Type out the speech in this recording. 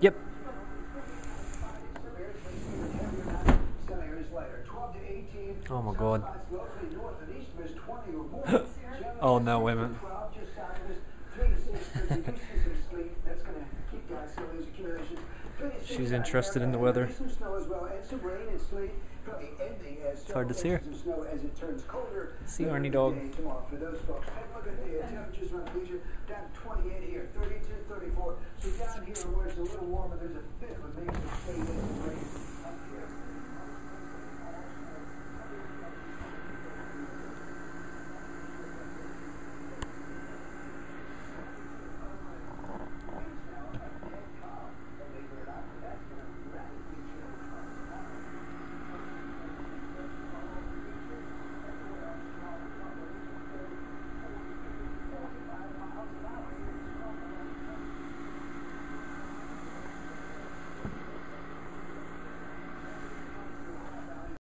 Yep. Oh my god. Oh no, wait a minute. She's interested in the weather. It's hard to see her. See Arnie dog. Down 28 here, 32, 34. So down here where it's a little warmer, there's a bit of a